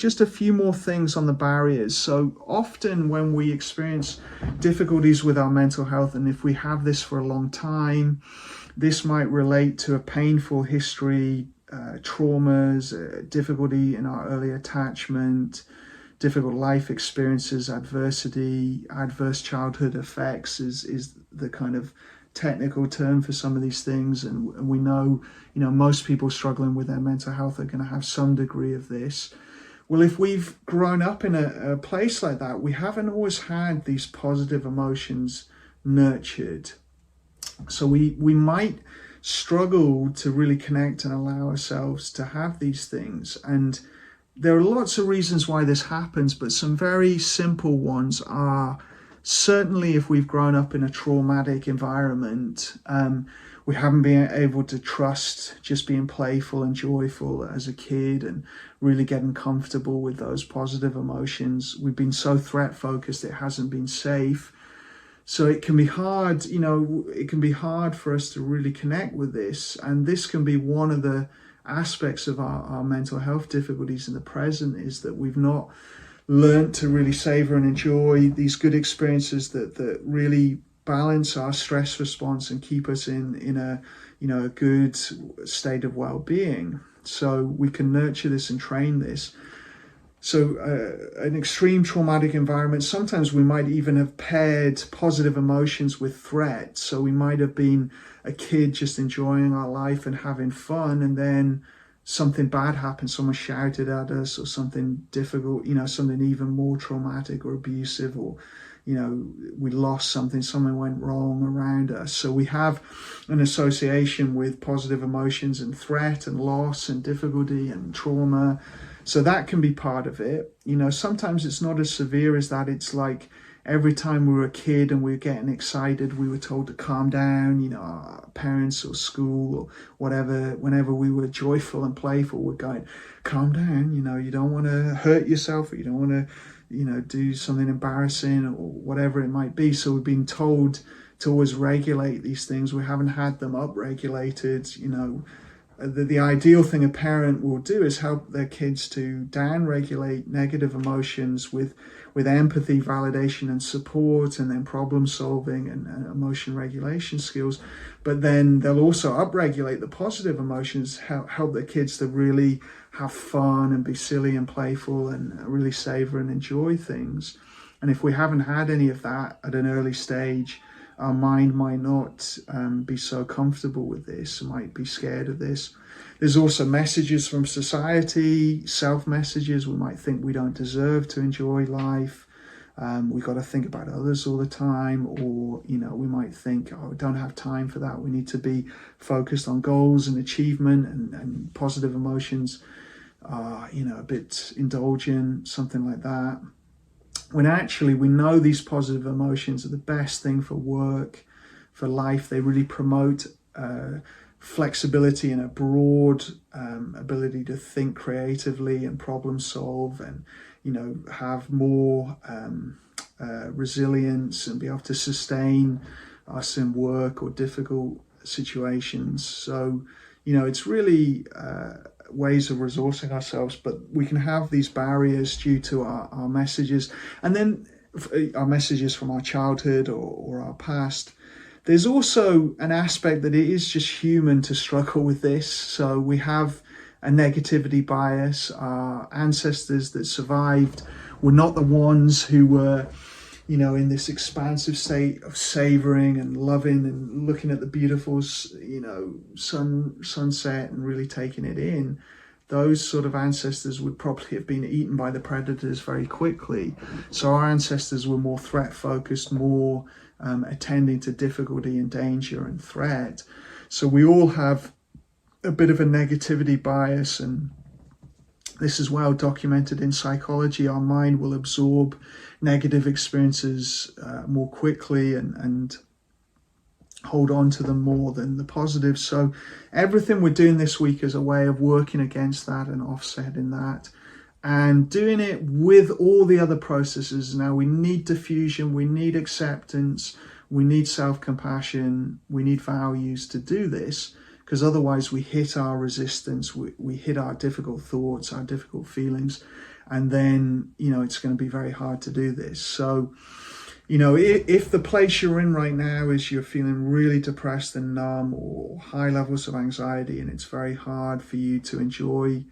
Just a few more things on the barriers. So often when we experience difficulties with our mental health, and if we have this for a long time, this might relate to a painful history, traumas, difficulty in our early attachment, difficult life experiences, adversity, adverse childhood effects is the kind of technical term for some of these things. And we know, most people struggling with their mental health are going to have some degree of this. Well, if we've grown up in a place like that, we haven't always had these positive emotions nurtured. So we might struggle to really connect and allow ourselves to have these things. And there are lots of reasons why this happens, but some very simple ones are certainly if we've grown up in a traumatic environment, we haven't been able to trust just being playful and joyful as a kid and really getting comfortable with those positive emotions. We've been so threat focused, it hasn't been safe. So it can be hard, it can be hard for us to really connect with this. And this can be one of the aspects of our mental health difficulties in the present, is that we've not learned to really savor and enjoy these good experiences that really balance our stress response and keep us in a good state of well-being. So we can nurture this and train this. So an extreme traumatic environment, sometimes we might even have paired positive emotions with threat. So we might have been a kid just enjoying our life and having fun, and then something bad happened, someone shouted at us, or something difficult, something even more traumatic or abusive, or we lost something went wrong around us. So we have an association with positive emotions and threat and loss and difficulty and trauma. So that can be part of it. Sometimes it's not as severe as that. It's like every time we were a kid and we were getting excited, we were told to calm down, our parents or school or whatever. Whenever we were joyful and playful, we're going, calm down, you don't want to hurt yourself, or you don't want to do something embarrassing or whatever it might be. So we've been told to always regulate these things. We haven't had them up-regulated. The ideal thing a parent will do is help their kids to down-regulate negative emotions with empathy, validation and support, and then problem solving and emotion regulation skills. But then they'll also up-regulate the positive emotions, help their kids to really have fun and be silly and playful and really savor and enjoy things. And if we haven't had any of that at an early stage, our mind might not be so comfortable with this, might be scared of this. There's also messages from society, self-messages. We might think we don't deserve to enjoy life. We've got to think about others all the time, or, we might think, we don't have time for that. We need to be focused on goals and achievement, and positive emotions are, a bit indulgent, something like that. When actually we know these positive emotions are the best thing for work, for life. They really promote flexibility and a broad ability to think creatively and problem solve, and have more resilience and be able to sustain us in work or difficult situations. So it's really ways of resourcing ourselves, but we can have these barriers due to our messages, and then our messages from our childhood or our past. There's also an aspect that it is just human to struggle with this. So we have a negativity bias. Our ancestors that survived were not the ones who were, in this expansive state of savoring and loving and looking at the beautiful, sunset and really taking it in. Those sort of ancestors would probably have been eaten by the predators very quickly. So our ancestors were more threat focused, more attending to difficulty and danger and threat. So we all have a bit of a negativity bias, and this is well documented in psychology. Our mind will absorb negative experiences more quickly and hold on to them more than the positive. So everything we're doing this week is a way of working against that and offsetting that, and doing it with all the other processes. Now we need diffusion, we need acceptance, we need self-compassion, we need values to do this, because otherwise we hit our resistance, we hit our difficult thoughts, our difficult feelings, and then, it's going to be very hard to do this. So, if the place you're in right now is you're feeling really depressed and numb, or high levels of anxiety, and it's very hard for you to enjoy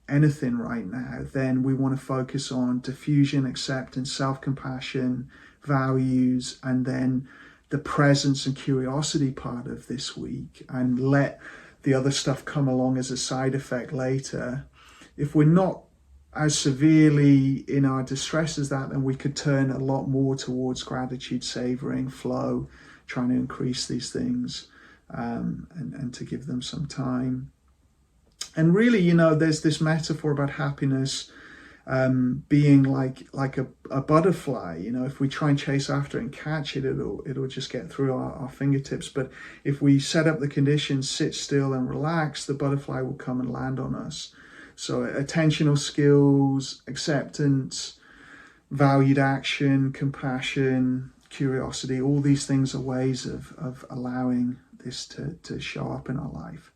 anything right now, then we want to focus on diffusion, acceptance, self-compassion, values, and then the presence and curiosity part of this week, and let the other stuff come along as a side effect later. If we're not as severely in our distress as that, then we could turn a lot more towards gratitude, savoring, flow, trying to increase these things, and to give them some time. And really, there's this metaphor about happiness being like a butterfly. If we try and chase after it and catch it, it'll just get through our fingertips. But if we set up the conditions, sit still and relax, the butterfly will come and land on us. So attentional skills, acceptance, valued action, compassion, curiosity, all these things are ways of allowing this to show up in our life.